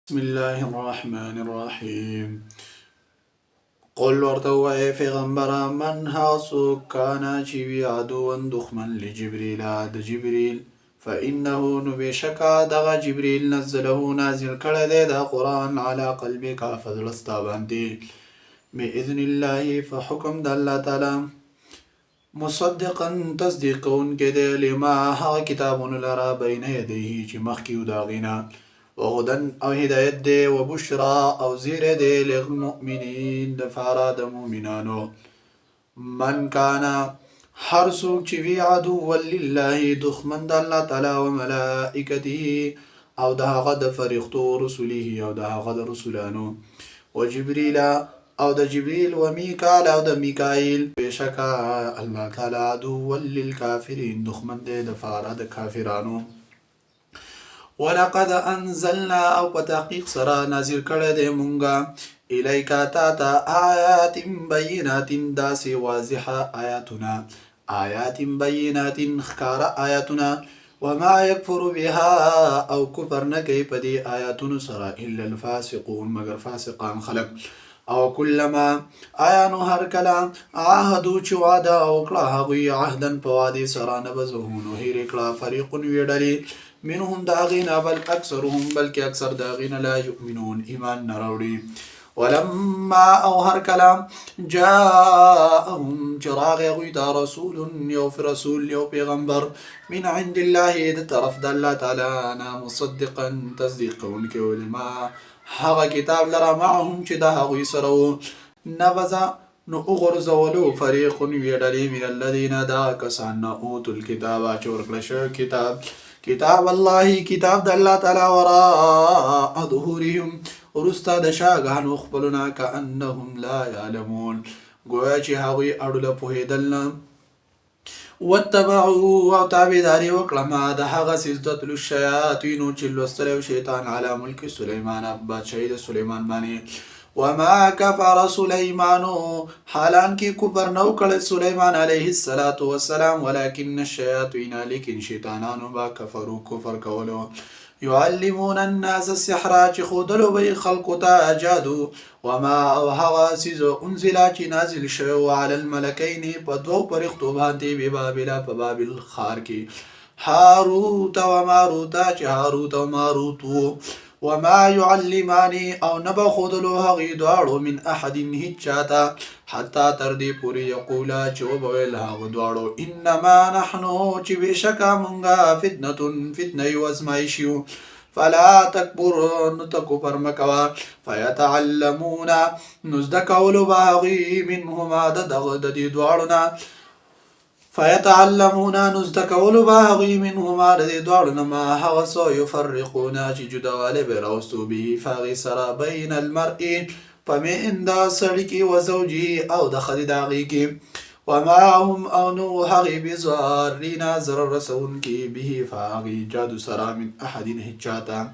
بسم الله الرحمن الرحيم. قل ورتوى پیغمبر من هاسو كان چوي عدوا دخمن لجبريل عد جبريل فإنه نبشكا دغ جبريل نزله نازل كرده دا قرآن على قلبك فضلستا باندي بإذن الله فحكم دا الله تعالى مصدقا تصديقون كده لما ها كتاب لرا بين يديه چه مخيو داغنا وهدى او هدايت دي وبشرى او زير دي للمؤمنين دفارا دا مؤمنانو من كان حرسوك چوي عدو لله دخمن دا الله تعالى وملائكته او دا غد فريختو رسوله او دا غد رسولانو وجبريل او دا جبريل وميكال او دا ميكائيل بشكا الله تعالى عدو للكافرين دخمن دي دفارا دا كافرانو ولقد انزلنا او بتحقيق سرا نازل کرده مونگا الیکا تاتا آیات بینات داسی واضحة آیات بینات خکار آیاتنا وما يكفر بها او كفر نكي پدي آياتن سرا إلا الفاسقون مگر فاسقان خلق او كلما آيانو هر كلام عهدو چوادا او کلا هغوی عهدا پوادي سرا نبزهونو هير کلا فريق ويدلي منهم داغين بل أكثرهم بل أكثر داغين لا يؤمنون إيمان نراوري ولما أو هر كلام جاءهم چراغ غيدا رسول يو في رسول يو پیغمبر من عند الله ده طرف د الله تعالى أنا مصدقا تصديقون كولما هغا كتاب لرا معهم چه ده هغوی سرو نغزا نو اغرزولو فريق ويدلي من الذين دا كسان اوتوا الكتاب چورکلشو كتاب الله كتاب د الله تعالى وراء ظهورهم ورستا د شاګانو خپلنا كأنهم لا يعلمون گویا چې هغوی اړوله پوهېدل واتبعوا او تابعداري وکړه ما د هغه څه تتلو الشیاطینو چې لوستلی شیطان على ملک سلیمان بادشاهي د سلیمان باندې وما كفر سليمان حالان کی کفر نو کړ سليمان عليه السلام ولكن الشياطين لكن شیطانانو با کفرو کفر کولو يعلمون الناس السحر چې خودلو به خلقو ته جادو وما او هغه سیزو انزل چې نازل شو على الملكين په دوو پرختو باندې به بابل په بابل خار کې هاروت و ماروت چې هاروت و ماروت وما يعلماني او نبا خودلو هغي دوارو من احد هجاتا حتى تردي پوری يقولا چو بويل هغ دوارو انما نحنو چي بشكا منغا فتنة وازمائشيو فلا تكبر نتكبر مكوا فيتعلمون نزدكولو باغي منهما ددي دوارنا فيتعلمون نزدكولو باغي منهما ردي دوارنا ما هغسو يفرقون چي جدوالي براوستو به فاغي سرا بين المرء فمن دا سړکی وزوجي او د خدي داغي وما هم او نو هغي بزارين زر رسون کی به فاغي جادو سرا من احد هجاتا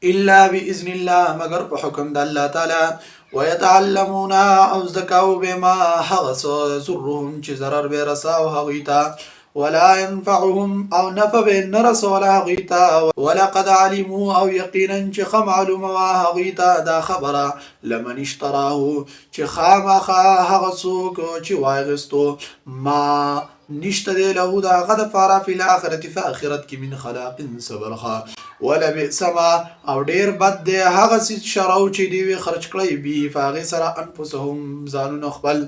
إلا بإذن الله مگر په حکم د الله تعالى ويتعلمون او زدکاو بما حغس زرهم چه ضرر برساو هغيتا ولا ينفعهم او نفع بين رسول هغيتا ولقد علموا او يقينا چه معلوم هغيتا دا خبره لمن اشتراه چه خامخا هغسوک چه واغستو ما نشت دی له دا غد فارا فی الاخرت فاخرت کی من خلاق صبرخا ولا بئس ما او ډیر بد دی هغه چې شراو چې دی خرج کړی بي فاغه سره انفسهم زانو خپل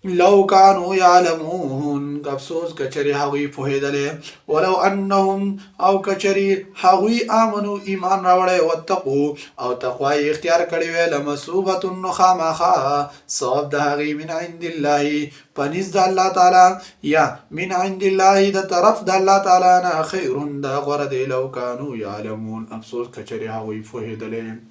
لو كانوا يعلمون افسوس کچری هغوی پوهیدلې ولو انهم او کچری هغوی امنو ایمان راوړی وتقو او تقوی اختیار کړی وی لمصوبه نخامخا ثواب د هغوی من عند الله پنځ د الله تعالی یا من عند الله د طرف د الله تعالی نه خیر د غره دی لو كانوا يعلمون افسوس کچری هغوی پوهیدلې